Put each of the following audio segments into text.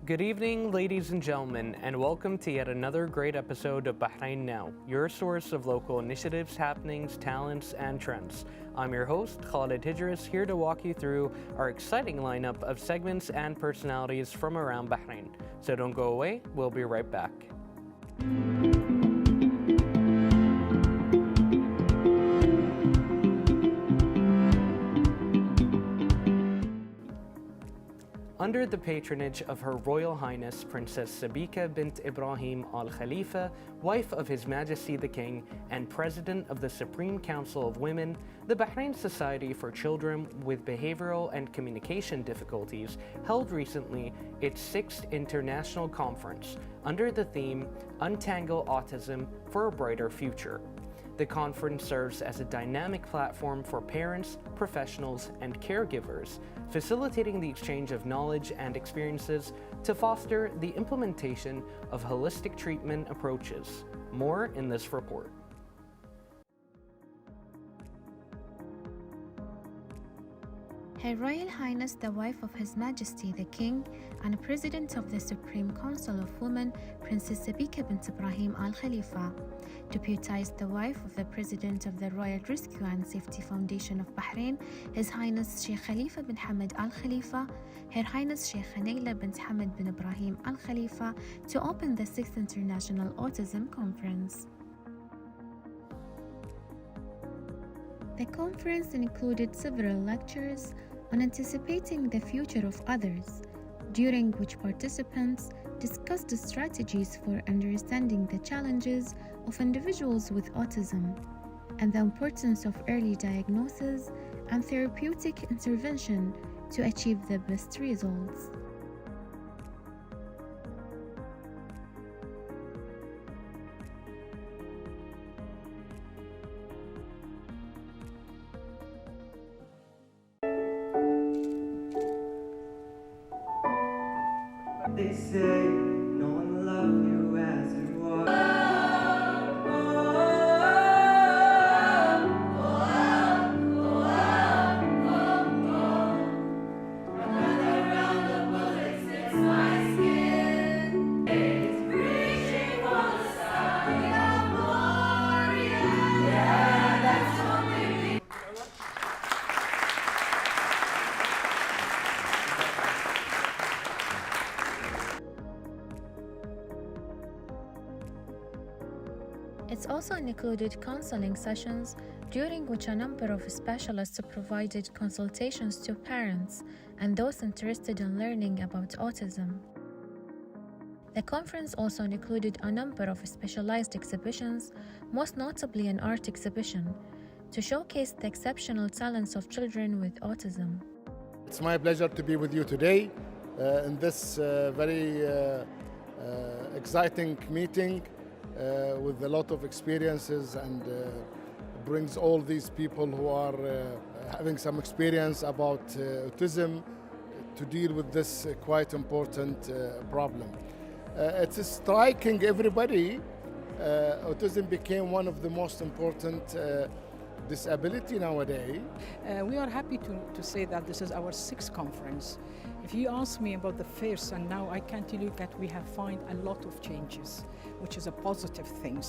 Good evening, ladies and gentlemen, and welcome to yet another great episode of Bahrain Now, your source of local initiatives, happenings, talents, and trends. I'm your host, Khalid Hijris, here to walk you through our exciting lineup of segments and personalities from around Bahrain. So don't go away, we'll be right back. Under the patronage of Her Royal Highness Princess Sabika bint Ibrahim Al Khalifa, wife of His Majesty the King and President of the Supreme Council of Women, the Bahrain Society for Children with Behavioral and Communication Difficulties held recently its 6th International Conference under the theme Untangle Autism for a Brighter Future. The conference serves as a dynamic platform for parents, professionals, and caregivers, facilitating the exchange of knowledge and experiences to foster the implementation of holistic treatment approaches. More in this report. Her Royal Highness the wife of His Majesty the King and President of the Supreme Council of Women, Princess Sabika bint Ibrahim Al Khalifa, deputized the wife of the President of the Royal Rescue and Safety Foundation of Bahrain, His Highness Sheikh Khalifa bin Hamad Al Khalifa, Her Highness Sheikh Naila bint Hamad bin Ibrahim Al Khalifa, to open the 6th International Autism Conference. The conference included several lectures on anticipating the future of others, during which participants discussed strategies for understanding the challenges of individuals with autism and the importance of early diagnosis and therapeutic intervention to achieve the best results. They say no one loves you as you are. Another round of bullets hits my skin. It's reaching for the sky. I'm glorious. Yeah, that's only me. It also included counseling sessions, during which a number of specialists provided consultations to parents and those interested in learning about autism. The conference also included a number of specialized exhibitions, most notably an art exhibition, to showcase the exceptional talents of children with autism. It's my pleasure to be with you today in this very exciting meeting with a lot of experiences, and brings all these people who are having some experience about autism to deal with this quite important problem. It's striking everybody. Autism became one of the most important disability nowadays. We are happy to say that this is our 6th conference. If you ask me about the first and now, I can tell you that we have found a lot of changes, which is a positive thing.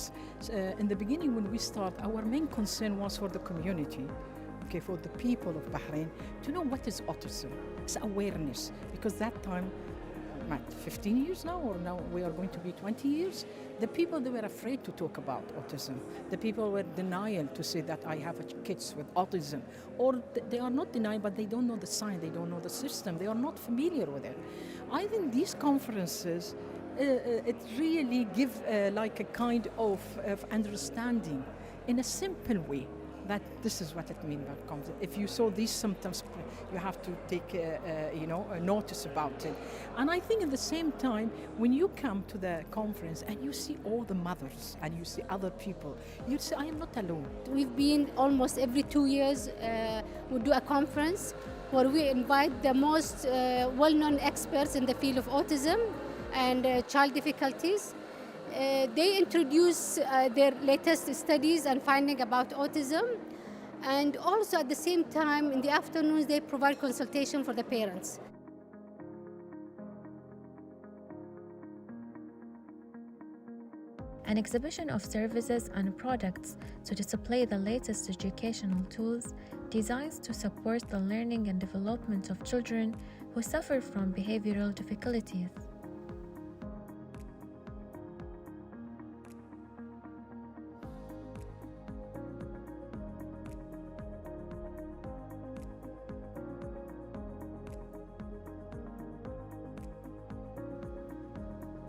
In the beginning, when we start, our main concern was for the community, okay, for the people of Bahrain, to know what is autism. It's awareness, because that time, 15 years now, or now we are going to be 20 years, the people, they were afraid to talk about autism. The people were denial to say that I have kids with autism, or they are not denying, but they don't know the science, they don't know the system, they are not familiar with it. I think these conferences, it really give like a kind of understanding in a simple way, that this is what it means about conference. If you saw these symptoms, you have to take a notice about it. And I think at the same time, when you come to the conference and you see all the mothers and you see other people, you say, I am not alone. We've been almost every 2 years, we do a conference where we invite the most well-known experts in the field of autism and child difficulties. They introduce their latest studies and findings about autism, and also at the same time in the afternoons they provide consultation for the parents. an exhibition of services and products to display the latest educational tools designed to support the learning and development of children who suffer from behavioral difficulties.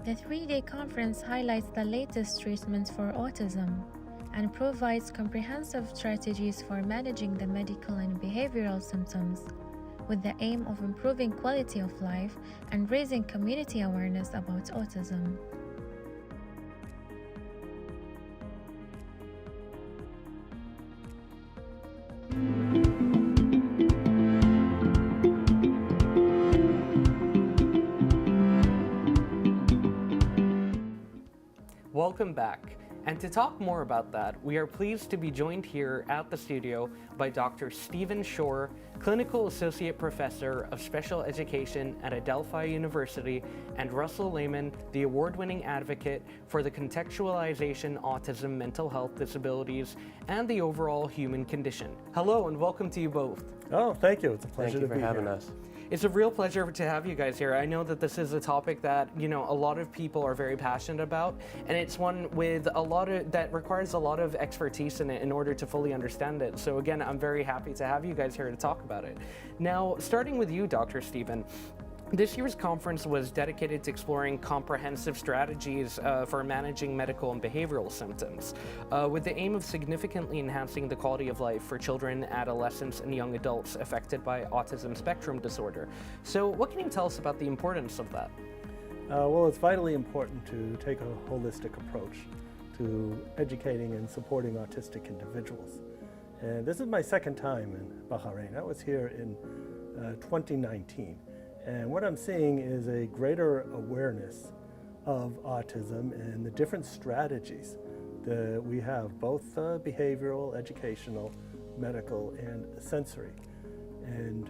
The three-day conference highlights the latest treatments for autism and provides comprehensive strategies for managing the medical and behavioral symptoms, with the aim of improving quality of life and raising community awareness about autism. Welcome back. And to talk more about that, we are pleased to be joined here at the studio by Dr. Stephen Shore, Clinical Associate Professor of Special Education at Adelphi University, and Russell Lehmann, the award-winning advocate for the contextualization autism, mental health disabilities, and the overall human condition. Hello and welcome to you both. Oh, thank you. It's a pleasure Thank you to for be having here. us. It's a real pleasure to have you guys here. I know that this is a topic that, a lot of people are very passionate about, and it's one with that requires a lot of expertise in it in order to fully understand it. So again, I'm very happy to have you guys here to talk about it. Now, starting with you, Dr. Stephen, this year's conference was dedicated to exploring comprehensive strategies for managing medical and behavioral symptoms, with the aim of significantly enhancing the quality of life for children, adolescents, and young adults affected by autism spectrum disorder. So what can you tell us about the importance of that? Well, it's vitally important to take a holistic approach to educating and supporting autistic individuals. And this is my second time in Bahrain. I was here in 2019. And what I'm seeing is a greater awareness of autism and the different strategies that we have, both behavioral, educational, medical, and sensory. And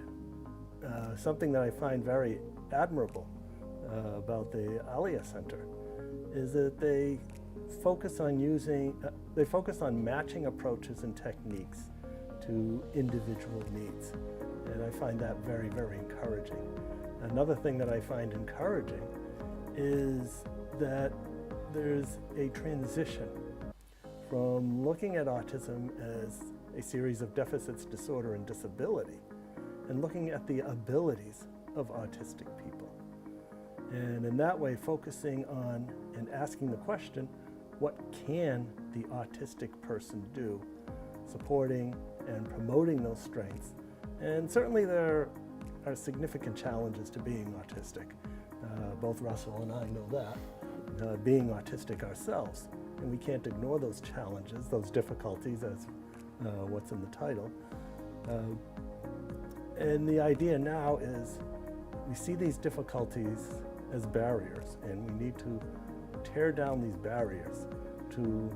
something that I find very admirable about the Alia Center is that they focus on matching approaches and techniques to individual needs. And I find that very, very encouraging. Another thing that I find encouraging is that there's a transition from looking at autism as a series of deficits, disorder, and disability, and looking at the abilities of autistic people. And in that way, focusing on and asking the question, what can the autistic person do? Supporting and promoting those strengths. And certainly there are significant challenges to being autistic. Both Russell and I know that, being autistic ourselves. And we can't ignore those challenges, those difficulties, as what's in the title. And the idea now is we see these difficulties as barriers, and we need to tear down these barriers to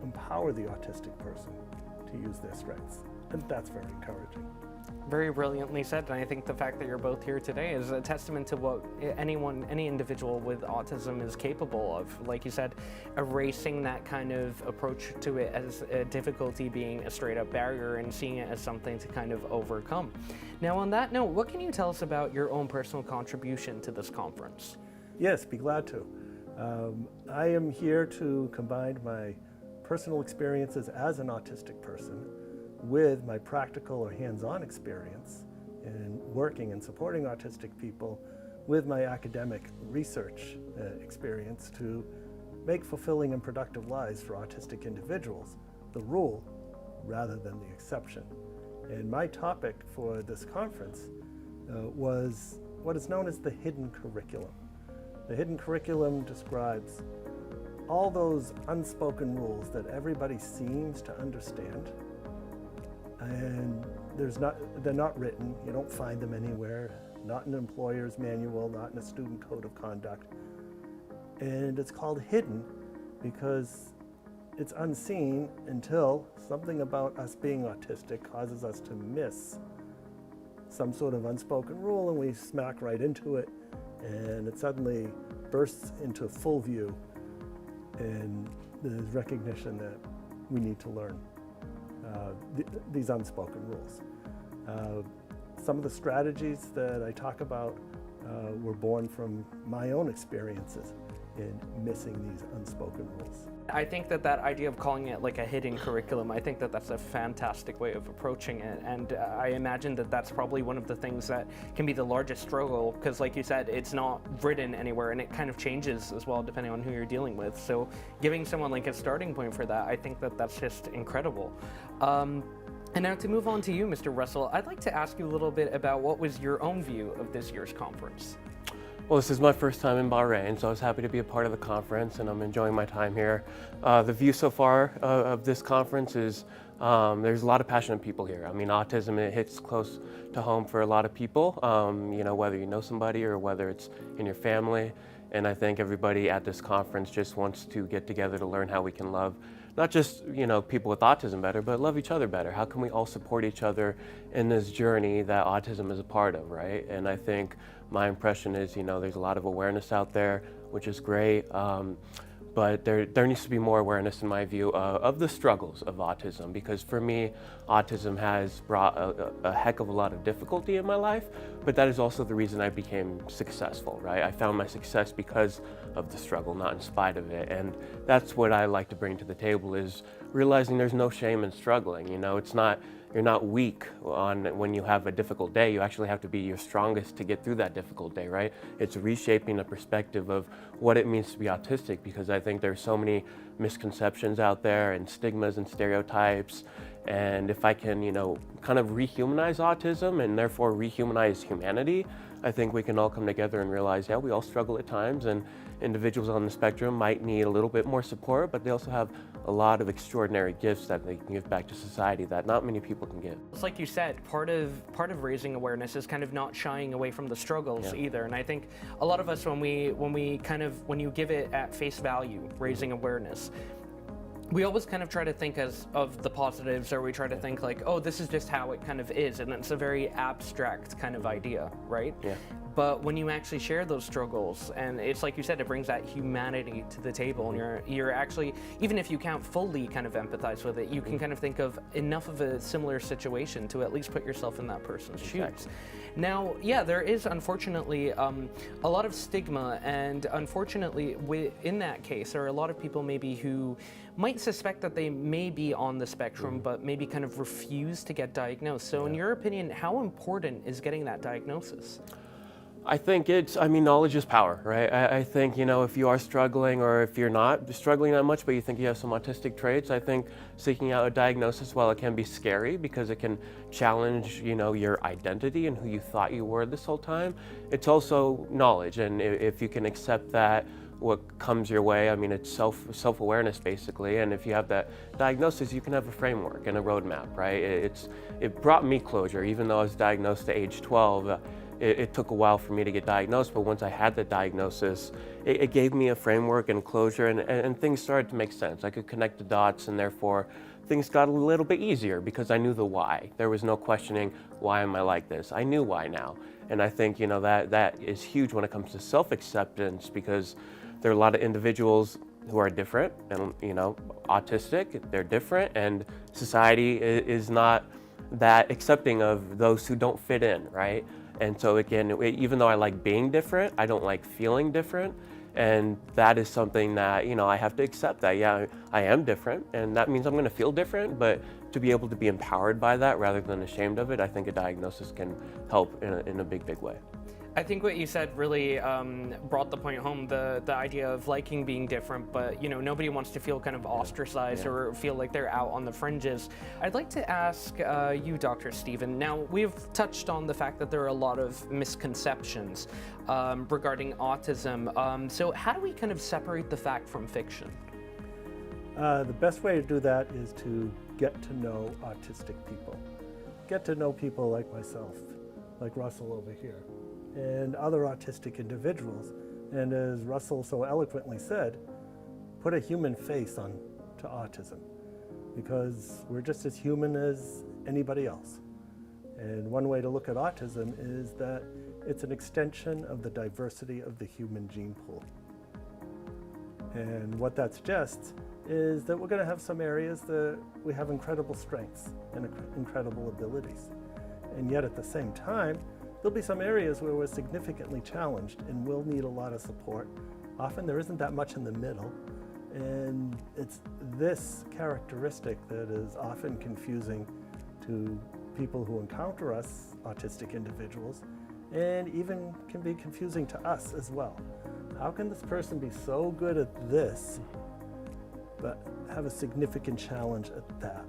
empower the autistic person to use their strengths. And that's very encouraging. Very brilliantly said, and I think the fact that you're both here today is a testament to what any individual with autism is capable of. Like you said, erasing that kind of approach to it as a difficulty being a straight up barrier and seeing it as something to kind of overcome. Now on that note, what can you tell us about your own personal contribution to this conference? Yes, be glad to. I am here to combine my personal experiences as an autistic person with my practical or hands-on experience in working and supporting autistic people with my academic research experience to make fulfilling and productive lives for autistic individuals the rule rather than the exception. And my topic for this conference was what is known as the hidden curriculum. The hidden curriculum describes all those unspoken rules that everybody seems to understand, and they're not written. You don't find them anywhere, not in an employer's manual, not in a student code of conduct. And it's called hidden because it's unseen until something about us being autistic causes us to miss some sort of unspoken rule, and we smack right into it, and it suddenly bursts into full view. And there's recognition that we need to learn these unspoken rules. Some of the strategies that I talk about were born from my own experiences in missing these unspoken rules. I think that that idea of calling it like a hidden curriculum, I think that that's a fantastic way of approaching it. And I imagine that that's probably one of the things that can be the largest struggle, because like you said, it's not written anywhere and it kind of changes as well depending on who you're dealing with. So giving someone like a starting point for that, I think that that's just incredible. And now to move on to you, Mr. Russell, I'd like to ask you a little bit about what was your own view of this year's conference. Well, this is my first time in Bahrain, so I was happy to be a part of the conference, and I'm enjoying my time here. The view so far of this conference is there's a lot of passionate people here. I mean, autism, it hits close to home for a lot of people, you know, whether you know somebody or whether it's in your family. And I think everybody at this conference just wants to get together to learn how we can love not just, you know, people with autism better, but love each other better. How can we all support each other in this journey that autism is a part of, right? And I think my impression is, you know, there's a lot of awareness out there, which is great. But there needs to be more awareness, in my view, of the struggles of autism, because for me, autism has brought a heck of a lot of difficulty in my life, but that is also the reason I became successful, right? I found my success because of the struggle, not in spite of it. And that's what I like to bring to the table, is realizing there's no shame in struggling. You know, you're not weak when you have a difficult day. You actually have to be your strongest to get through that difficult day, right? It's reshaping the perspective of what it means to be autistic, because I think there's so many misconceptions out there and stigmas and stereotypes. And if I can, you know, kind of rehumanize autism and therefore rehumanize humanity, I think we can all come together and realize, yeah, we all struggle at times, and individuals on the spectrum might need a little bit more support, but they also have a lot of extraordinary gifts that they can give back to society that not many people can give. It's like you said, part of raising awareness is kind of not shying away from the struggles either. And I think a lot of us, when you give it at face value, raising awareness, we always kind of try to think of the positives, or we try to think like, oh, this is just how it kind of is, and it's a very abstract kind of idea, right? Yeah. But when you actually share those struggles, and it's like you said, it brings that humanity to the table, and you're actually, even if you can't fully kind of empathize with it, you can kind of think of enough of a similar situation to at least put yourself in that person's shoes. Now, yeah, there is unfortunately a lot of stigma, and unfortunately in that case, there are a lot of people maybe who might suspect that they may be on the spectrum, but maybe kind of refuse to get diagnosed. So in your opinion, how important is getting that diagnosis? I think knowledge is power, right? I think, you know, if you are struggling, or if you're not struggling that much, but you think you have some autistic traits, I think seeking out a diagnosis, while it can be scary because it can challenge, you know, your identity and who you thought you were this whole time, it's also knowledge. And if you can accept that, what comes your way, I mean, it's self-awareness basically. And if you have that diagnosis, you can have a framework and a roadmap, right? It brought me closure, even though I was diagnosed at age 12. It took a while for me to get diagnosed, but once I had the diagnosis, it gave me a framework and closure, and things started to make sense. I could connect the dots, and therefore things got a little bit easier because I knew the why. There was no questioning, why am I like this? I knew why now. And I think, you know, that is huge when it comes to self-acceptance, because there are a lot of individuals who are different and, you know, autistic, they're different, and society is not that accepting of those who don't fit in, right? And so again, even though I like being different, I don't like feeling different. And that is something that, you know, I have to accept that, yeah, I am different, and that means I'm gonna feel different, but to be able to be empowered by that rather than ashamed of it, I think a diagnosis can help in a big, big way. I think what you said really brought the point home, the idea of liking being different, but, you know, nobody wants to feel kind of ostracized or feel like they're out on the fringes. I'd like to ask you, Dr. Stephen, now we've touched on the fact that there are a lot of misconceptions regarding autism. So how do we kind of separate the fact from fiction? The best way to do that is to get to know autistic people. Get to know people like myself, like Russell over here, and other autistic individuals. And as Russell so eloquently said, put a human face on to autism, because we're just as human as anybody else. And one way to look at autism is that it's an extension of the diversity of the human gene pool. And what that suggests is that we're going to have some areas that we have incredible strengths and incredible abilities. And yet at the same time, there'll be some areas where we're significantly challenged and will need a lot of support. Often there isn't that much in the middle. And it's this characteristic that is often confusing to people who encounter us, autistic individuals, and even can be confusing to us as well. How can this person be so good at this, but have a significant challenge at that?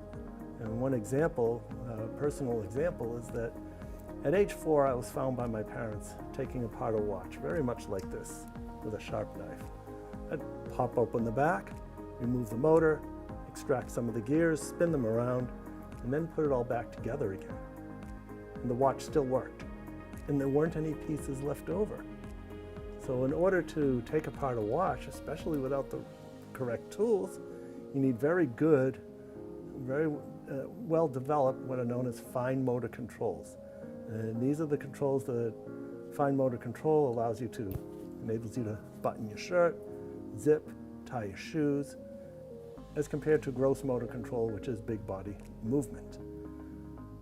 And one example, a personal example, is that at age 4, I was found by my parents taking apart a watch, very much like this, with a sharp knife. I'd pop open the back, remove the motor, extract some of the gears, spin them around, and then put it all back together again. And the watch still worked, and there weren't any pieces left over. So in order to take apart a watch, especially without the correct tools, you need very good, very well-developed what are known as fine motor controls. And these are the controls that fine motor control enables you to button your shirt, zip, tie your shoes, as compared to gross motor control, which is big body movement.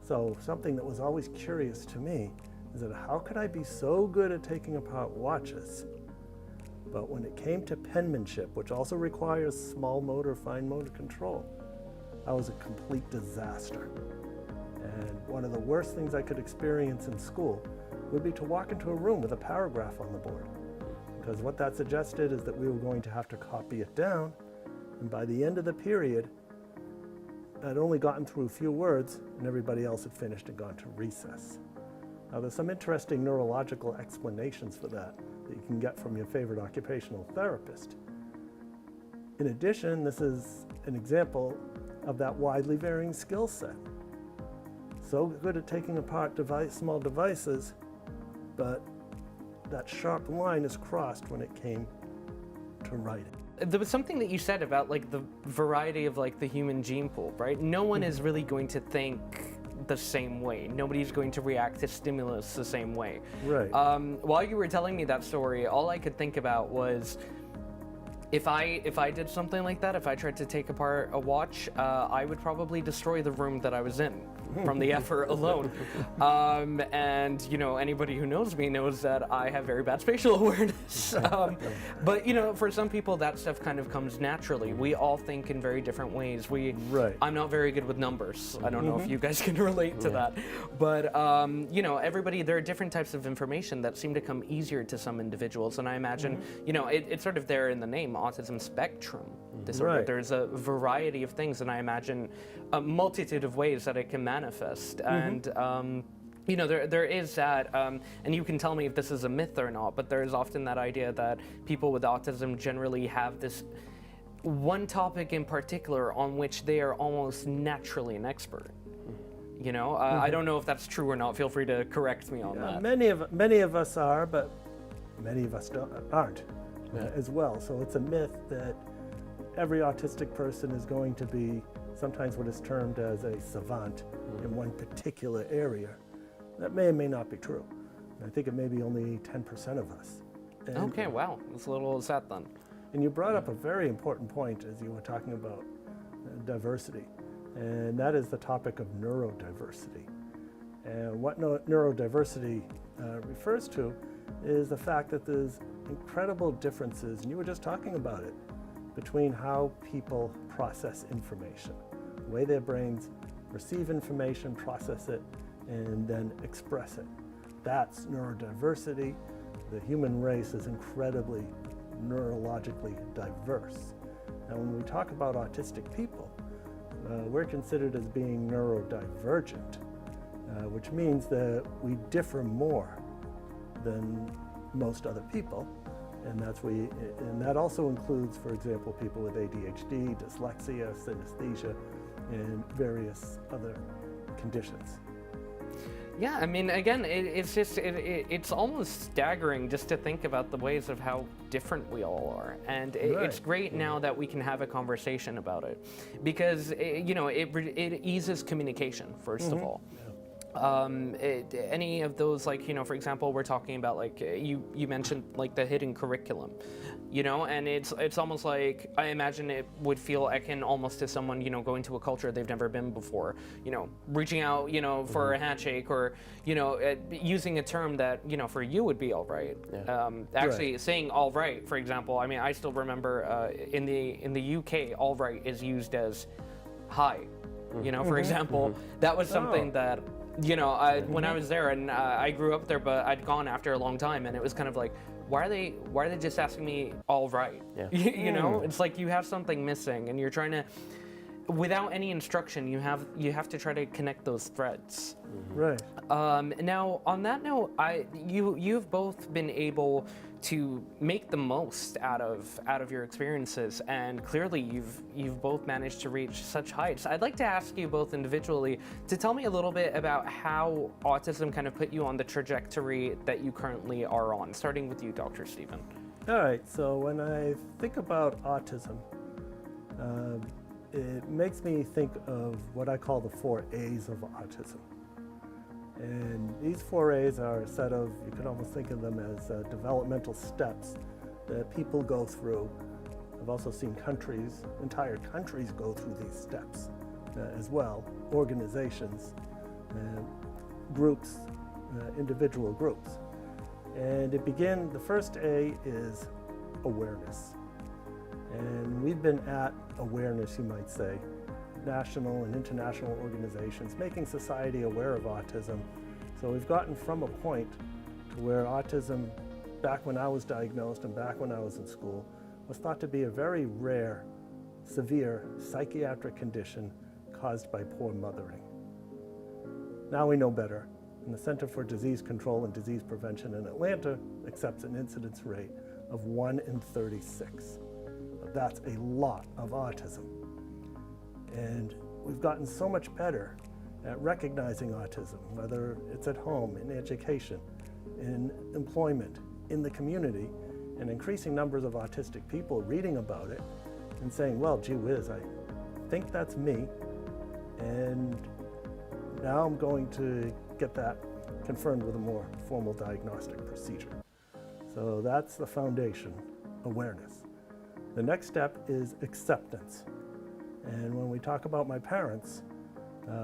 So something that was always curious to me is that how could I be so good at taking apart watches, but when it came to penmanship, which also requires small motor, fine motor control, I was a complete disaster. And one of the worst things I could experience in school would be to walk into a room with a paragraph on the board, because what that suggested is that we were going to have to copy it down, and by the end of the period, I'd only gotten through a few words and everybody else had finished and gone to recess. Now there's some interesting neurological explanations for that you can get from your favorite occupational therapist. In addition, this is an example of that widely varying skill set. So good at taking apart small devices, but that sharp line is crossed when it came to writing. There was something that you said about like the variety of like the human gene pool, right? No one is really going to think the same way. Nobody's going to react to stimulus the same way. Right. While you were telling me that story, all I could think about was if I did something like that, if I tried to take apart a watch, I would probably destroy the room that I was in from the effort alone. And you know, anybody who knows me knows that I have very bad spatial awareness. But you know, for some people that stuff kind of comes naturally. We all think in very different ways. Right. I'm not very good with numbers. I don't know if you guys can relate to that. But you know, there are different types of information that seem to come easier to some individuals. And I imagine, you know, it's sort of there in the name, autism spectrum disorder. Right. There's a variety of things, and I imagine a multitude of ways that it can manifest. And you know, there is that, and you can tell me if this is a myth or not, but there is often that idea that people with autism generally have this one topic in particular on which they are almost naturally an expert. You know, I don't know if that's true or not. Feel free to correct me on that. Many of us are, but many of us aren't as well. So it's a myth that every autistic person is going to be sometimes what is termed as a savant in one particular area. That may or may not be true. I think it may be only 10% of us. And, Okay, wow, that's a little sad then. And you brought up a very important point as you were talking about diversity, and that is the topic of neurodiversity. And what neurodiversity refers to is the fact that there's incredible differences, and you were just talking about it, between how people process information, the way their brains receive information, process it, and then express it. That's neurodiversity. The human race is incredibly neurologically diverse. Now, when we talk about autistic people, we're considered as being neurodivergent, which means that we differ more than most other people. And that also includes, for example, people with ADHD, dyslexia, synesthesia, and various other conditions. Yeah, I mean, again, it's almost staggering just to think about the ways of how different we all are. And it's great now that we can have a conversation about it, because, you know, it eases communication, first of all. Any of those, like, for example, we're talking about, like, you mentioned, like, the hidden curriculum, and it's almost like, I imagine it would feel akin almost to someone, going to a culture they've never been before, reaching out, for a handshake, or, using a term that, for you would be all right. Yeah. Actually saying all right, for example, I mean, I still remember in the UK, all right is used as hi, for example. That was something that, when I was there, and I grew up there, but I'd gone after a long time, and it was kind of like, why are they just asking me all right? Yeah. It's like you have something missing, and you're trying to, without any instruction, you have to try to connect those threads. Right. Now, on that note, you've both been able to make the most out of your experiences, and clearly you've both managed to reach such heights. I'd like to ask you both individually to tell me a little bit about how autism kind of put you on the trajectory that you currently are on, starting with you, Dr. Stephen. All right, so when I think about autism, it makes me think of what I call the 4 A's of autism. And these 4 A's are a set of, you can almost think of them as developmental steps that people go through. I've also seen entire countries go through these steps as well, organizations, groups, individual groups. And the first A is awareness. And we've been at awareness, you might say, national and international organizations, making society aware of autism. So we've gotten from a point to where autism, back when I was diagnosed and back when I was in school, was thought to be a very rare, severe psychiatric condition caused by poor mothering. Now we know better, and the Center for Disease Control and Disease Prevention in Atlanta accepts an incidence rate of 1 in 36. That's a lot of autism. And we've gotten so much better at recognizing autism, whether it's at home, in education, in employment, in the community, and increasing numbers of autistic people reading about it and saying, well, gee whiz, I think that's me, and now I'm going to get that confirmed with a more formal diagnostic procedure. So that's the foundation, awareness. The next step is acceptance. And when we talk about my parents,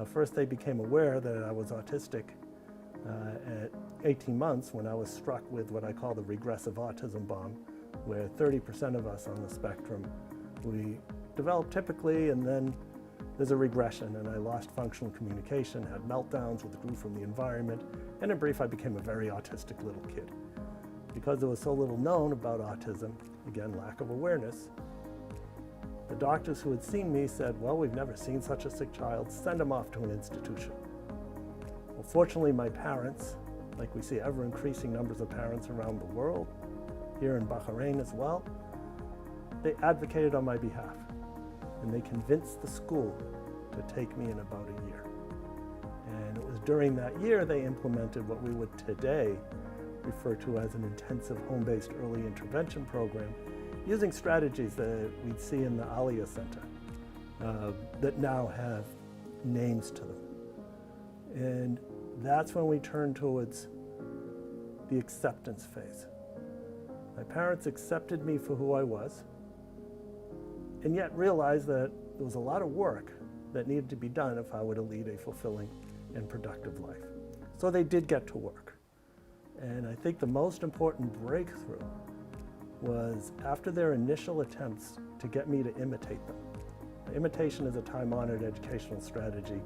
first they became aware that I was autistic at 18 months when I was struck with what I call the regressive autism bomb, where 30% of us on the spectrum, we develop typically, and then there's a regression, and I lost functional communication, had meltdowns, withdrew from the environment, and in brief, I became a very autistic little kid. Because there was so little known about autism, again, lack of awareness, the doctors who had seen me said, well, we've never seen such a sick child, send him off to an institution. Well, fortunately, my parents, like we see ever increasing numbers of parents around the world, here in Bahrain as well, they advocated on my behalf, and they convinced the school to take me in about a year. And it was during that year they implemented what we would today refer to as an intensive home-based early intervention program, using strategies that we'd see in the Alia Center that now have names to them. And that's when we turn towards the acceptance phase. My parents accepted me for who I was, and yet realized that there was a lot of work that needed to be done if I were to lead a fulfilling and productive life. So they did get to work. And I think the most important breakthrough was after their initial attempts to get me to imitate them. Imitation is a time-honored educational strategy.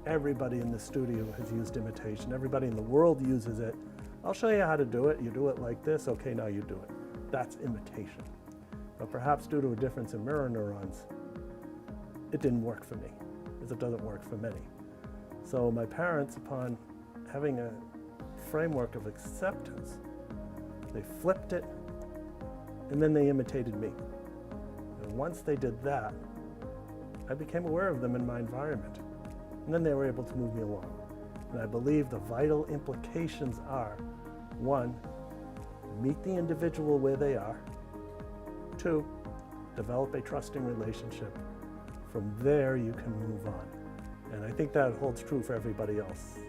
Everybody in the studio has used imitation. Everybody in the world uses it. I'll show you how to do it. You do it like this. Okay, now you do it. That's imitation. But perhaps due to a difference in mirror neurons, it didn't work for me, as it doesn't work for many. So my parents, upon having a framework of acceptance, they flipped it, and then they imitated me. And once they did that, I became aware of them in my environment. And then they were able to move me along. And I believe the vital implications are, 1, meet the individual where they are. 2, develop a trusting relationship. From there, you can move on. And I think that holds true for everybody else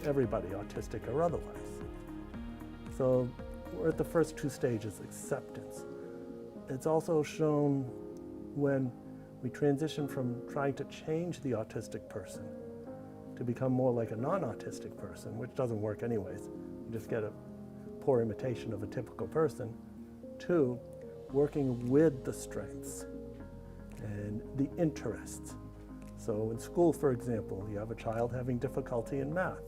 everybody, autistic or otherwise. So we're at the first two stages, acceptance. It's also shown when we transition from trying to change the autistic person to become more like a non-autistic person, which doesn't work anyways. You just get a poor imitation of a typical person, to working with the strengths and the interests. So in school, for example, you have a child having difficulty in math.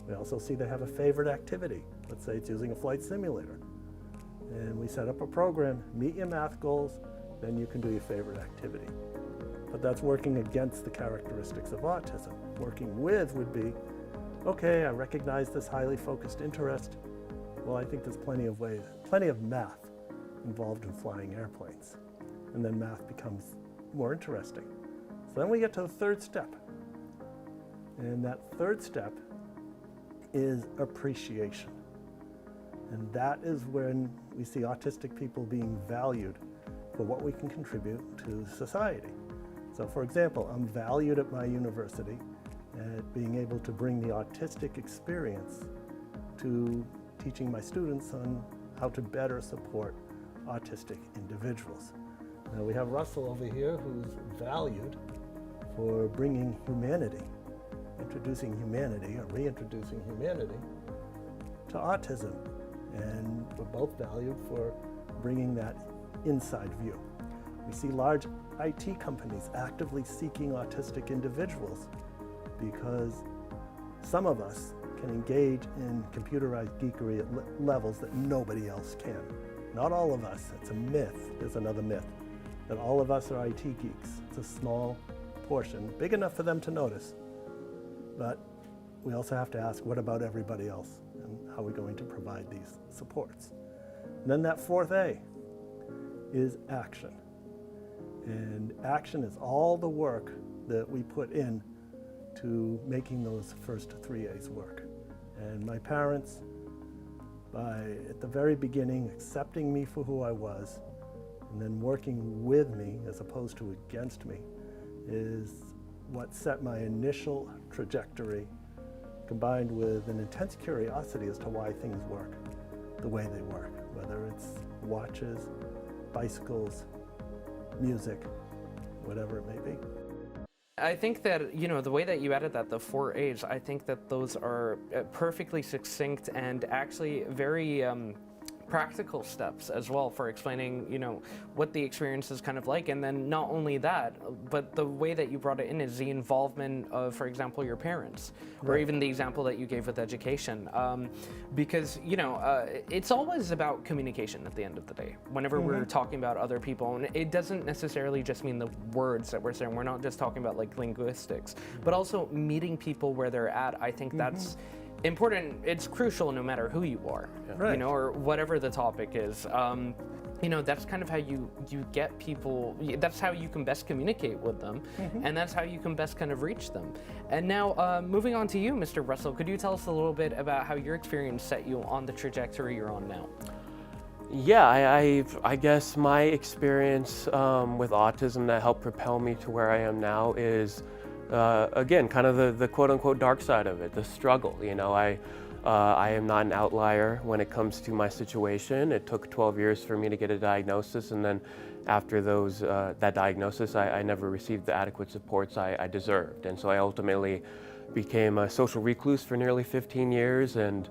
We also see they have a favorite activity. Let's say it's using a flight simulator. And we set up a program, meet your math goals, then you can do your favorite activity. But that's working against the characteristics of autism. Working with would be, okay, I recognize this highly focused interest. Well, I think there's plenty of math involved in flying airplanes. And then math becomes more interesting. So then we get to the third step. And that third step is appreciation. And that is when we see autistic people being valued for what we can contribute to society. So for example, I'm valued at my university at being able to bring the autistic experience to teaching my students on how to better support autistic individuals. Now we have Russell over here, who's valued for bringing humanity, introducing humanity or reintroducing humanity to autism. And we're both valued for bringing that inside view. We see large IT companies actively seeking autistic individuals because some of us can engage in computerized geekery at levels that nobody else can. Not all of us, it's a myth, here's another myth, that all of us are IT geeks. It's a small portion, big enough for them to notice. But we also have to ask, what about everybody else? And how are we going to provide these supports? And then that fourth A is action. And action is all the work that we put in to making those first three A's work. And my parents, at the very beginning, accepting me for who I was, and then working with me as opposed to against me, is what set my initial trajectory, combined with an intense curiosity as to why things work the way they work, whether it's watches, bicycles, music, whatever it may be. I think that, the way that you added that, the 4 A's, I think that those are perfectly succinct and actually very practical steps as well for explaining, what the experience is kind of like. And then not only that, but the way that you brought it in is the involvement of, for example, your parents, or even the example that you gave with education. Because, it's always about communication at the end of the day, whenever we're talking about other people. And it doesn't necessarily just mean the words that we're saying. We're not just talking about like linguistics, but also meeting people where they're at. I think that's important. It's crucial no matter who you are, or whatever the topic is. That's kind of how you get people, that's how you can best communicate with them, and that's how you can best kind of reach them. And now, moving on to you, Mr. Russell, could you tell us a little bit about how your experience set you on the trajectory you're on now? Yeah, I guess my experience with autism that helped propel me to where I am now is again, kind of the quote-unquote dark side of it, the struggle. I am not an outlier when it comes to my situation. It took 12 years for me to get a diagnosis, and then after that diagnosis, I never received the adequate supports I deserved. And so I ultimately became a social recluse for nearly 15 years, and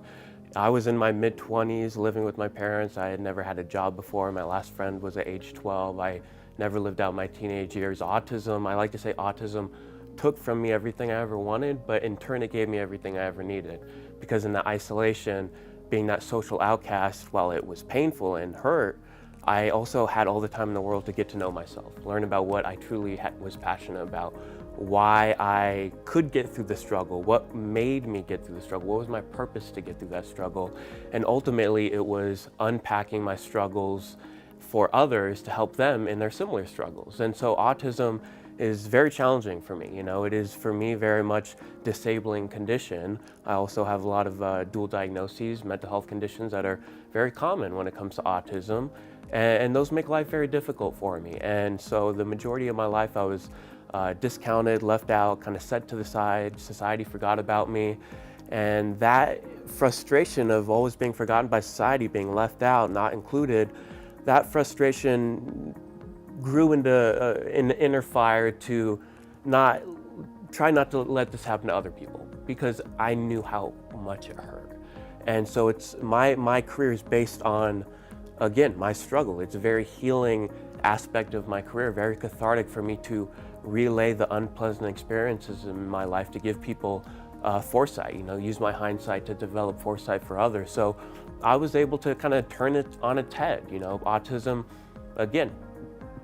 I was in my mid-20s living with my parents. I had never had a job before. My last friend was at age 12. I never lived out my teenage years. Autism, I like to say autism took from me everything I ever wanted, but in turn it gave me everything I ever needed. Because in the isolation, being that social outcast, while it was painful and hurt, I also had all the time in the world to get to know myself, learn about what I truly was passionate about, why I could get through the struggle, what made me get through the struggle, what was my purpose to get through that struggle. And ultimately it was unpacking my struggles for others to help them in their similar struggles. And so autism is very challenging for me. It is for me very much disabling condition. I also have a lot of dual diagnoses, mental health conditions that are very common when it comes to autism, and those make life very difficult for me. And so the majority of my life I was discounted, left out, kind of set to the side. Society forgot about me. And that frustration of always being forgotten by society, being left out, not included, that frustration grew into an inner fire to try not to let this happen to other people, because I knew how much it hurt. And so it's my career is based on, again, my struggle. It's a very healing aspect of my career, very cathartic for me to relay the unpleasant experiences in my life to give people foresight, use my hindsight to develop foresight for others. So I was able to kind of turn it on its head. Autism, again,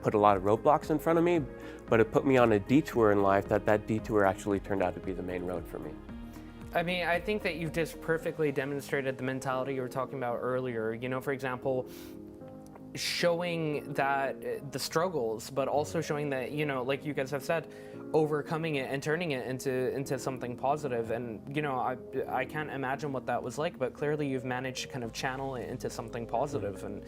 put a lot of roadblocks in front of me, but it put me on a detour in life that detour actually turned out to be the main road for me. I mean, I think that you've just perfectly demonstrated the mentality you were talking about earlier. For example, showing that the struggles, but also showing that, like you guys have said, overcoming it and turning it into something positive. And, I can't imagine what that was like, but clearly you've managed to kind of channel it into something positive. And,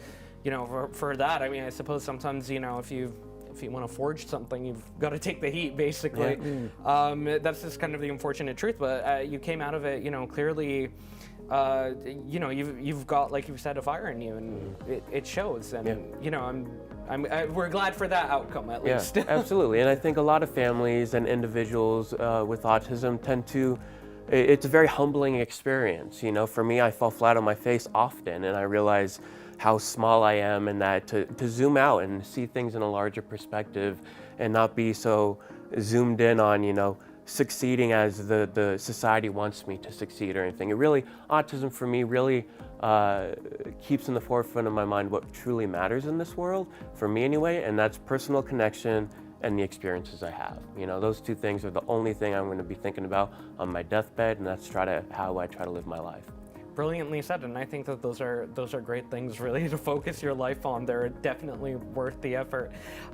for that, I mean, I suppose sometimes, if you want to forge something, you've got to take the heat, basically. Yeah. That's just kind of the unfortunate truth, but you came out of it, clearly, you've got, like you said, a fire in you, and it shows. And, we're glad for that outcome, at least. Yeah, absolutely. And I think a lot of families and individuals with autism tend to, it's a very humbling experience. For me, I fall flat on my face often, and I realize how small I am, and that to zoom out and see things in a larger perspective and not be so zoomed in on, succeeding as the society wants me to succeed or anything. Autism for me really keeps in the forefront of my mind what truly matters in this world, for me anyway, and that's personal connection and the experiences I have. Those two things are the only thing I'm going to be thinking about on my deathbed, and that's how I try to live my life. Brilliantly said, and I think that those are great things really to focus your life on. They're definitely worth the effort.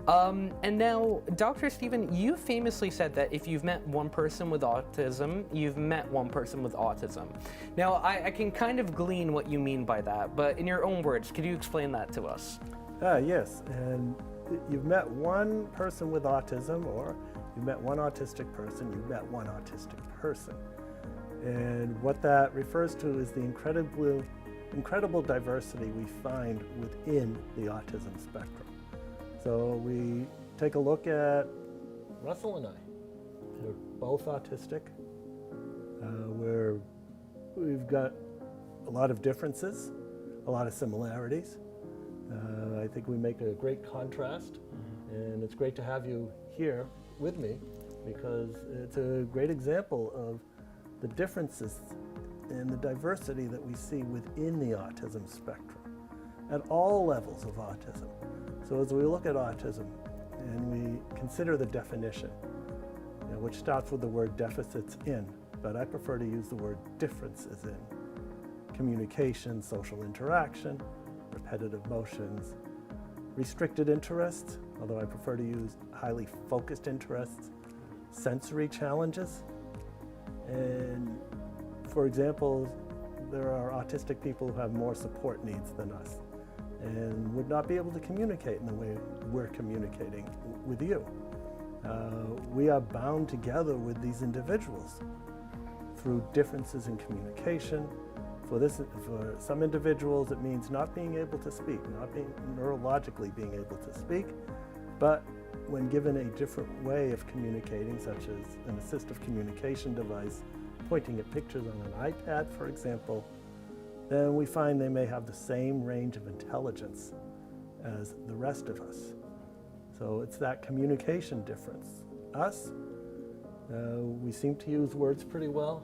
And now, Dr. Stephen, you famously said that if you've met one person with autism, you've met one person with autism. Now, I can kind of glean what you mean by that, but in your own words, could you explain that to us? Yes, and you've met one person with autism, or you've met one autistic person, you've met one autistic person. And what that refers to is the incredible diversity we find within the autism spectrum. So we take a look at Russell and I. We're both autistic. We've got a lot of differences, a lot of similarities. I think we make a great contrast, and it's great to have you here with me, because it's a great example of the differences and the diversity that we see within the autism spectrum at all levels of autism. So as we look at autism and we consider the definition, which starts with the word deficits in, but I prefer to use the word differences in: communication, social interaction, repetitive motions, restricted interests, although I prefer to use highly focused interests, sensory challenges. And for example, there are autistic people who have more support needs than us and would not be able to communicate in the way we're communicating with you. We are bound together with these individuals through differences in communication. For some individuals, it means not being able to speak, not being neurologically being able to speak, but when given a different way of communicating, such as an assistive communication device, pointing at pictures on an iPad, for example, then we find they may have the same range of intelligence as the rest of us. So it's that communication difference. Us, we seem to use words pretty well,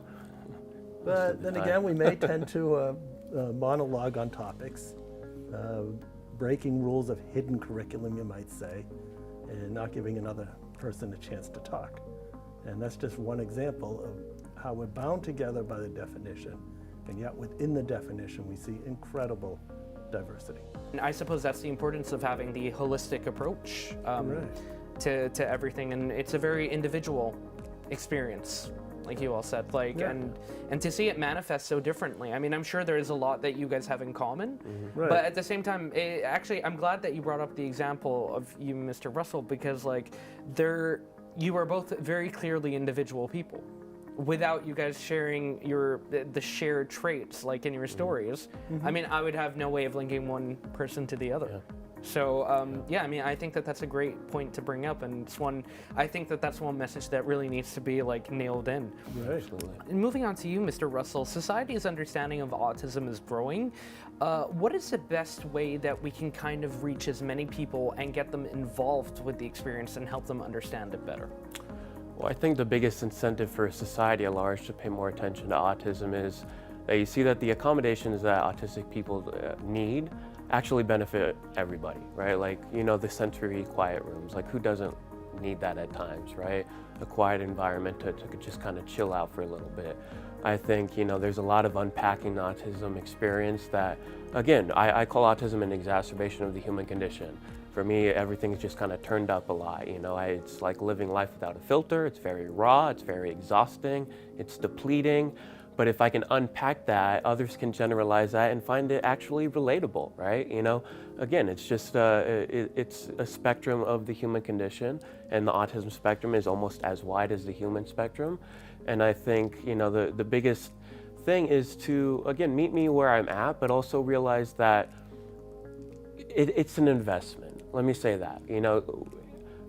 but then again, we may tend to monologue on topics, breaking rules of hidden curriculum, you might say, and not giving another person a chance to talk. And that's just one example of how we're bound together by the definition, and yet within the definition we see incredible diversity. And I suppose that's the importance of having the holistic approach to everything, and it's a very individual experience, like you all said, and to see it manifest so differently. I mean, I'm sure there is a lot that you guys have in common, but at the same time, actually, I'm glad that you brought up the example of you, Mr. Russell, because you are both very clearly individual people. without you guys sharing the shared traits like in your stories, I mean, I would have no way of linking one person to the other. Yeah. So yeah, I mean, I think that that's a great point to bring up, and it's one, I think that that's one message that really needs to be like nailed in. Right. Absolutely. And moving on to you, Mr. Russell, society's understanding of autism is growing. What is the best way that we can kind of reach as many people and get them involved with the experience and help them understand it better? Well, I think the biggest incentive for society at large to pay more attention to autism is that you see that the accommodations that autistic people need actually benefit everybody, right? Like, you know, the sensory quiet rooms, like who doesn't need that at times, right? A quiet environment to just kind of chill out for a little bit. I think, you know, there's a lot of unpacking the autism experience that, again, I call autism an exacerbation of the human condition. For me, everything's just kind of turned up a lot, you know, it's like living life without a filter. It's very raw, it's very exhausting, it's depleting. But if I can unpack that, others can generalize that and find it actually relatable, right? You know, again, it's just it's a spectrum of the human condition, and the autism spectrum is almost as wide as the human spectrum. And I think, you know, the biggest thing is to, again, meet me where I'm at, but also realize that it's an investment. Let me say that, you know.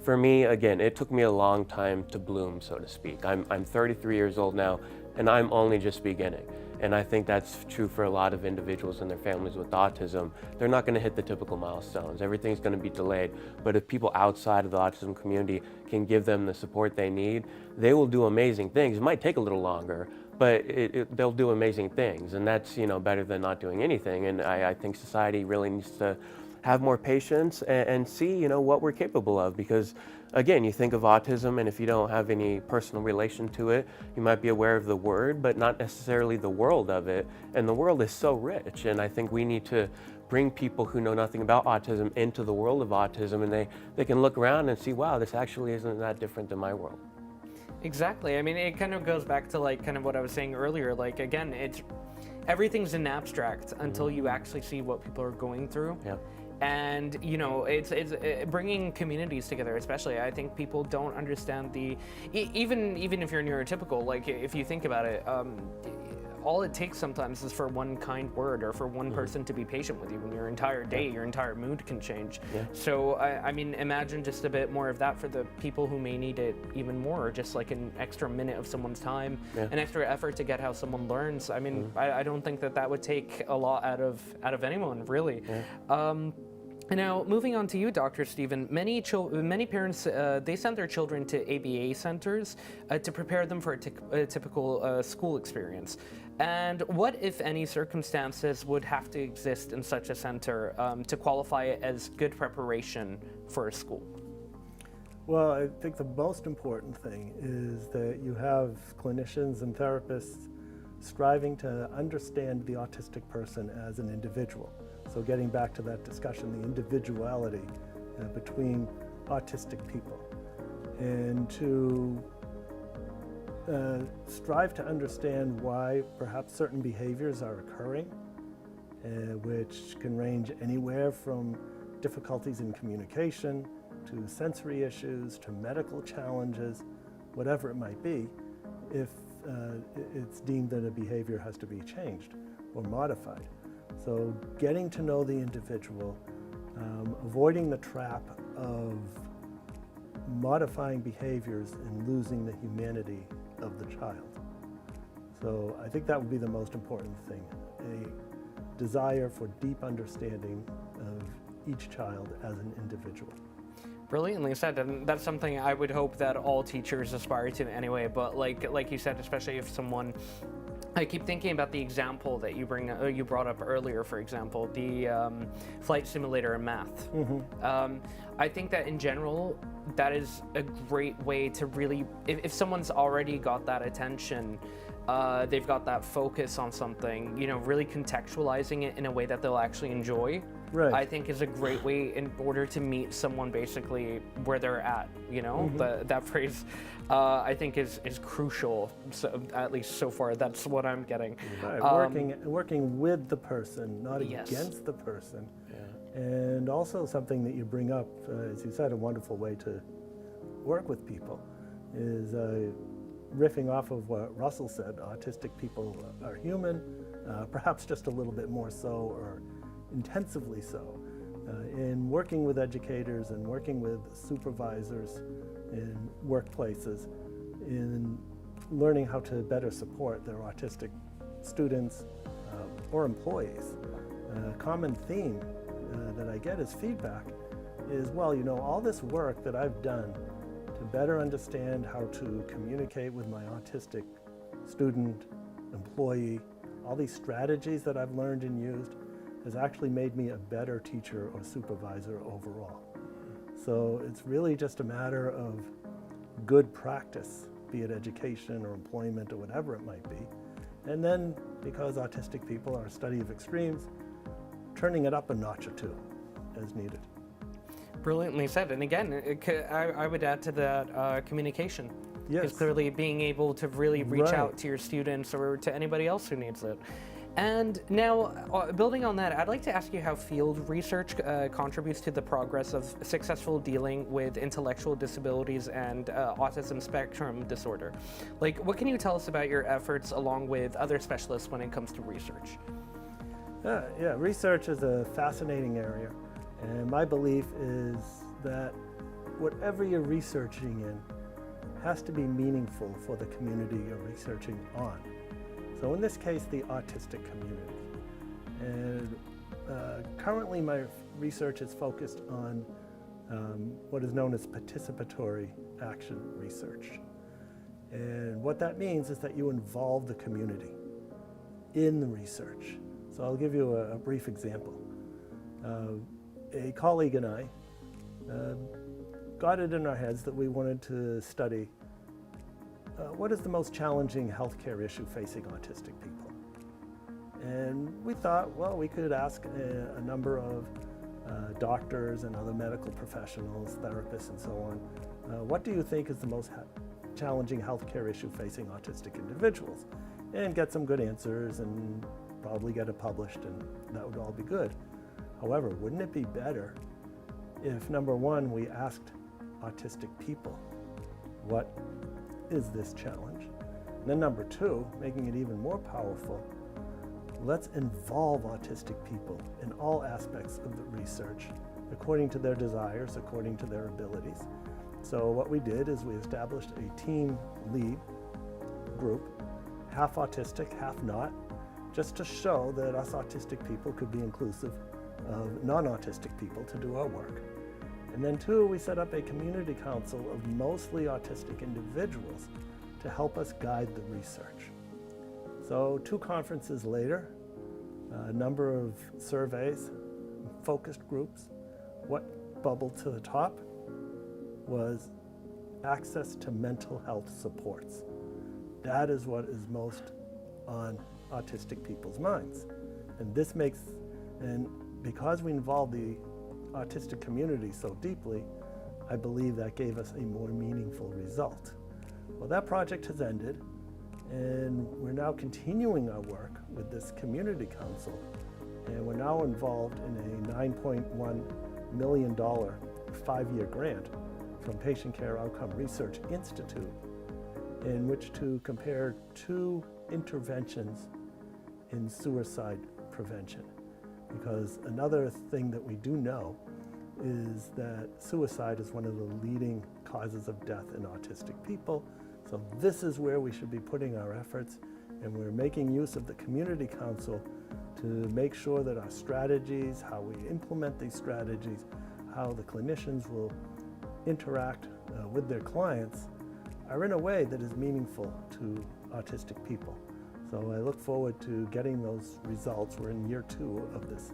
For me, again, it took me a long time to bloom, so to speak. I'm 33 years old now, and I'm only just beginning. And I think that's true for a lot of individuals and their families with autism. They're not going to hit the typical milestones. Everything's going to be delayed. But if people outside of the autism community can give them the support they need, they will do amazing things. It might take a little longer, but they'll do amazing things. And that's, you know, better than not doing anything. And I think society really needs to have more patience and see, you know, what we're capable of. Because again, you think of autism, and if you don't have any personal relation to it, you might be aware of the word, but not necessarily the world of it. And the world is so rich, and I think we need to bring people who know nothing about autism into the world of autism, and they can look around and see, wow, this actually isn't that different than my world. Exactly. I mean, it kind of goes back to like kind of what I was saying earlier. Like, again, everything's an abstract until you actually see what people are going through. Yeah. And, you know, it's bringing communities together, especially. I think people don't understand even if you're neurotypical, like if you think about it, all it takes sometimes is for one kind word or for one person to be patient with you when your entire day, your entire mood can change. Yeah. So, I mean, imagine just a bit more of that for the people who may need it even more, just like an extra minute of someone's time, an extra effort to get how someone learns. I mean, I don't think that would take a lot out of anyone, really. Now, moving on to you, Dr. Stephen, many parents, they send their children to ABA centers to prepare them for a typical school experience. And what, if any, circumstances would have to exist in such a center to qualify it as good preparation for a school? Well, I think the most important thing is that you have clinicians and therapists striving to understand the autistic person as an individual. So getting back to that discussion, the individuality between autistic people, and to strive to understand why perhaps certain behaviors are occurring, which can range anywhere from difficulties in communication to sensory issues to medical challenges, whatever it might be, if it's deemed that a behavior has to be changed or modified. So getting to know the individual, avoiding the trap of modifying behaviors and losing the humanity of the child. So I think that would be the most important thing, a desire for deep understanding of each child as an individual. Brilliantly said, and that's something I would hope that all teachers aspire to anyway. But like you said, especially if someone, I keep thinking about the example that you brought up earlier. For example, the flight simulator in math. I think that in general, that is a great way to really, if someone's already got that attention, they've got that focus on something, you know, really contextualizing it in a way that they'll actually enjoy. Right. I think is a great way in order to meet someone basically where they're at, you know. That phrase I think is crucial, so, at least so far. That's what I'm getting. Right. Working with the person, not against the person. And also something that you bring up, as you said, a wonderful way to work with people is riffing off of what Russell said, autistic people are human, perhaps just a little bit more so or intensively so. In working with educators and working with supervisors in workplaces, in learning how to better support their autistic students or employees. A common theme that I get as feedback is, well, you know, all this work that I've done to better understand how to communicate with my autistic student, employee, all these strategies that I've learned and used has actually made me a better teacher or supervisor overall. So it's really just a matter of good practice, be it education or employment or whatever it might be. And then, because autistic people are a study of extremes, turning it up a notch or two as needed. Brilliantly said. And again, I would add to that communication. Yes. Is clearly being able to really reach Right. out to your students or to anybody else who needs it. And now, building on that, I'd like to ask you how field research contributes to the progress of successful dealing with intellectual disabilities and autism spectrum disorder. Like, what can you tell us about your efforts along with other specialists when it comes to research? Yeah, research is a fascinating area. And my belief is that whatever you're researching in has to be meaningful for the community you're researching on. So in this case, the autistic community. And currently my research is focused on what is known as participatory action research. And what that means is that you involve the community in the research. So I'll give you a brief example. A colleague and I got it in our heads that we wanted to study what is the most challenging healthcare issue facing autistic people. And we thought, well, we could ask a number of doctors and other medical professionals, therapists and so on, what do you think is the most challenging healthcare issue facing autistic individuals? And get some good answers and probably get it published, and that would all be good. However, wouldn't it be better if, number one, we asked autistic people, what is this challenge? And then number two, making it even more powerful, let's involve autistic people in all aspects of the research according to their desires, according to their abilities. So what we did is we established a team lead group, half autistic, half not, just to show that us autistic people could be inclusive of non-autistic people to do our work. And then two, we set up a community council of mostly autistic individuals to help us guide the research. So 2 conferences later, a number of surveys, focused groups, what bubbled to the top was access to mental health supports. That is what is most on autistic people's minds. And this makes, and because we involve the autistic community so deeply, I believe that gave us a more meaningful result. Well, that project has ended, and we're now continuing our work with this community council, and we're now involved in a $9.1 million 5-year grant from Patient Care Outcome Research Institute, in which to compare 2 interventions in suicide prevention. Because another thing that we do know is that suicide is one of the leading causes of death in autistic people. So this is where we should be putting our efforts, and we're making use of the community council to make sure that our strategies, how we implement these strategies, how the clinicians will interact with their clients are in a way that is meaningful to autistic people. So I look forward to getting those results. We're in year 2 of this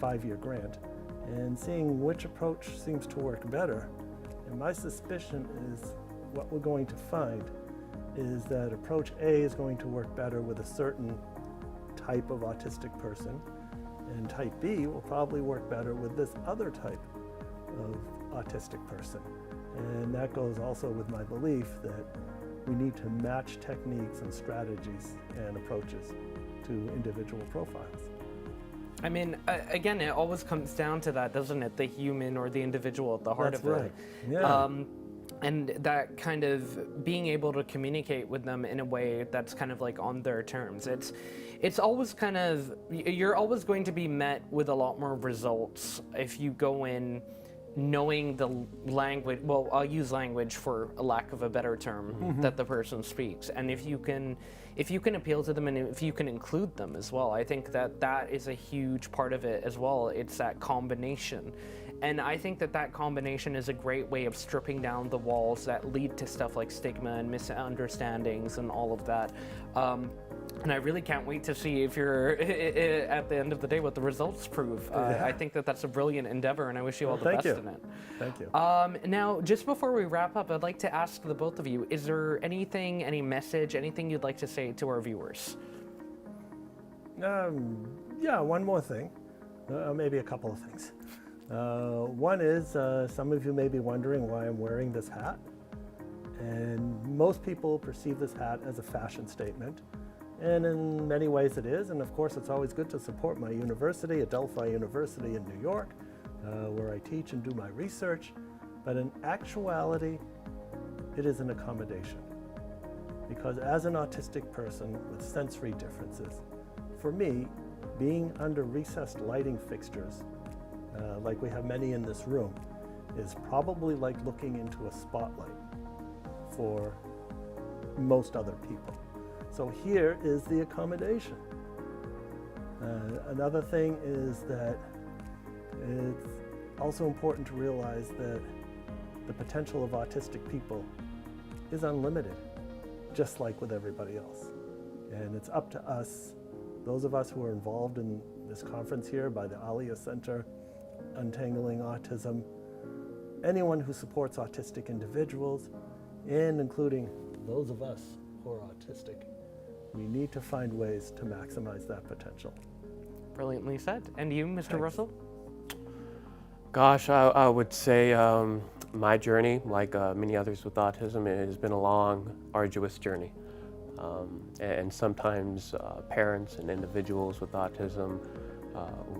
5-year grant and seeing which approach seems to work better. And my suspicion is what we're going to find is that approach A is going to work better with a certain type of autistic person, and type B will probably work better with this other type of autistic person. And that goes also with my belief that we need to match techniques and strategies and approaches to individual profiles. I mean, again, it always comes down to that, doesn't it? The human or the individual at the heart That's of right. it. Yeah. and that kind of being able to communicate with them in a way that's kind of like on their terms. It's always kind of, you're always going to be met with a lot more results if you go in knowing the language, well, I'll use language for a lack of a better term, that the person speaks. And if you can appeal to them and if you can include them as well, I think that is a huge part of it as well. It's that combination. And I think that combination is a great way of stripping down the walls that lead to stuff like stigma and misunderstandings and all of that. And I really can't wait to see if you're at the end of the day what the results prove. I think that's a brilliant endeavor, and I wish you all the best in it. Thank you. Now, just before we wrap up, I'd like to ask the both of you, is there anything, any message, anything you'd like to say to our viewers? Yeah, one more thing, maybe a couple of things. One is, some of you may be wondering why I'm wearing this hat. And most people perceive this hat as a fashion statement. And in many ways it is. And of course, it's always good to support my university, Adelphi University in New York, where I teach and do my research. But in actuality, it is an accommodation. Because as an autistic person with sensory differences, for me, being under recessed lighting fixtures, like we have many in this room, is probably like looking into a spotlight for most other people. So here is the accommodation. Another thing is that it's also important to realize that the potential of autistic people is unlimited, just like with everybody else. And it's up to us, those of us who are involved in this conference here by the Alia Center, Untangling Autism, anyone who supports autistic individuals, and including those of us who are autistic, we need to find ways to maximize that potential. Brilliantly said. And you, Mr. Russell? Gosh, I would say my journey, like many others with autism, it has been a long, arduous journey. And sometimes parents and individuals with autism,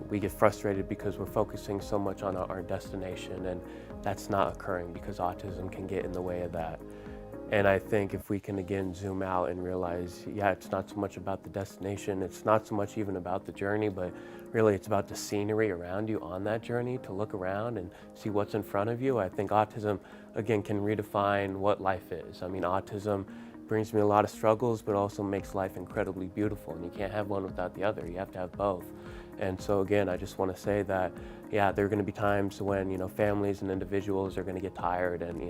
we get frustrated because we're focusing so much on our destination, and that's not occurring because autism can get in the way of that. And I think if we can again zoom out and realize, yeah, it's not so much about the destination, it's not so much even about the journey, but really it's about the scenery around you on that journey, to look around and see what's in front of you. I think autism, again, can redefine what life is. I mean, autism brings me a lot of struggles, but also makes life incredibly beautiful, and you can't have one without the other. You have to have both. And so again, I just want to say that, yeah, there are going to be times when, families and individuals are going to get tired and,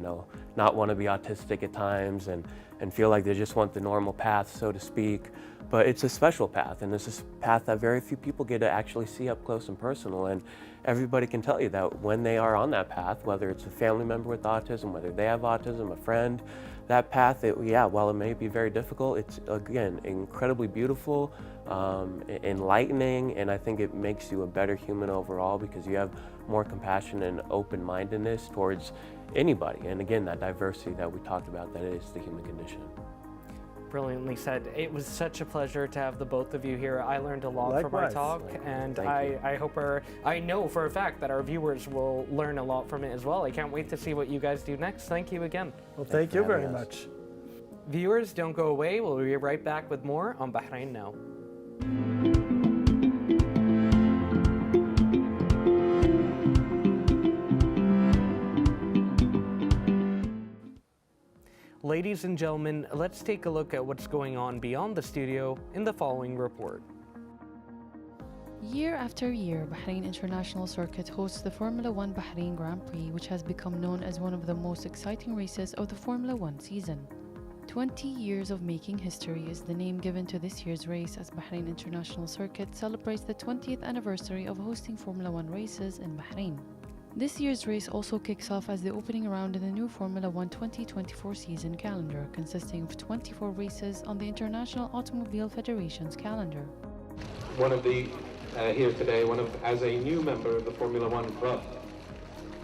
not want to be autistic at times and feel like they just want the normal path, so to speak. But it's a special path, and it's a path that very few people get to actually see up close and personal. And everybody can tell you that when they are on that path, whether it's a family member with autism, whether they have autism, a friend, that path, while it may be very difficult, it's, again, incredibly beautiful, enlightening, and I think it makes you a better human overall because you have more compassion and open-mindedness towards anybody. And again, that diversity that we talked about, that is the human condition. Brilliantly said. It was such a pleasure to have the both of you here. I learned a lot from our talk, and I know for a fact that our viewers will learn a lot from it as well. I can't wait to see what you guys do next. Thank you again. Well, thank you very much. Viewers, don't go away. We'll be right back with more on Bahrain Now. Ladies and gentlemen, let's take a look at what's going on beyond the studio in the following report. Year after year, Bahrain International Circuit hosts the Formula One Bahrain Grand Prix, which has become known as one of the most exciting races of the Formula One season. 20 years of making history is the name given to this year's race, as Bahrain International Circuit celebrates the 20th anniversary of hosting Formula One races in Bahrain. This year's race also kicks off as the opening round in the new Formula One 2024 season calendar, consisting of 24 races on the International Automobile Federation's calendar. Here today, as a new member of the Formula One club.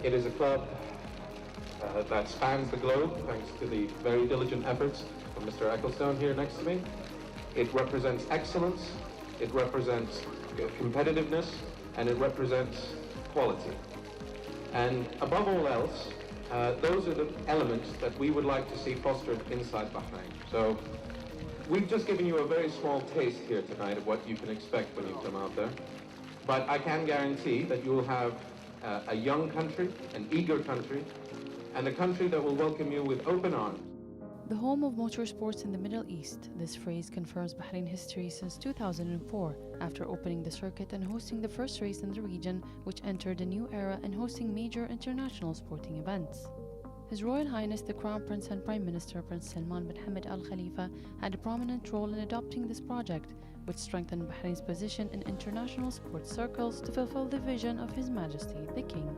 It is a club that spans the globe, thanks to the very diligent efforts of Mr. Ecclestone here next to me. It represents excellence, it represents competitiveness, and it represents quality. And above all else, Those are the elements that we would like to see fostered inside Bahrain. So we've just given you a very small taste here tonight of what you can expect when you come out there. But I can guarantee that you will have a young country, an eager country, and a country that will welcome you with open arms. The home of motorsports in the Middle East, this phrase confirms Bahrain history since 2004, after opening the circuit and hosting the first race in the region, which entered a new era in hosting major international sporting events. His Royal Highness the Crown Prince and Prime Minister Prince Salman bin Hamad Al Khalifa had a prominent role in adopting this project, which strengthened Bahrain's position in international sports circles to fulfill the vision of His Majesty the King.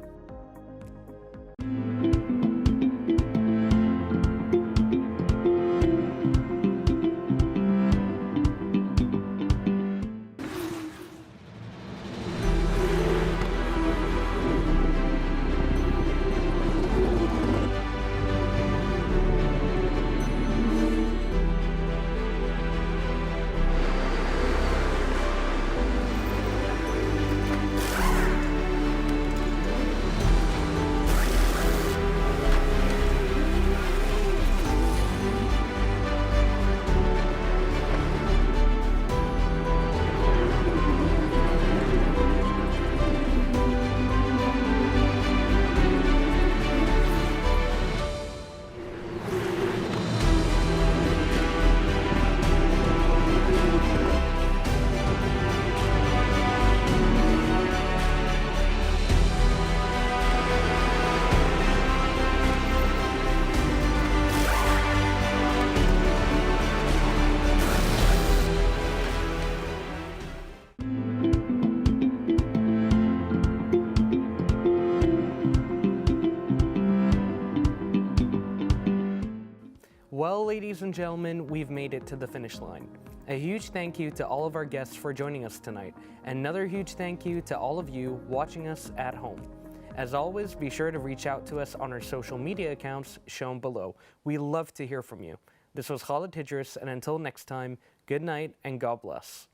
Well, ladies and gentlemen, we've made it to the finish line. A huge thank you to all of our guests for joining us tonight. Another huge thank you to all of you watching us at home. As always, be sure to reach out to us on our social media accounts shown below. We love to hear from you. This was Khalid Hijris, and until next time, good night and God bless.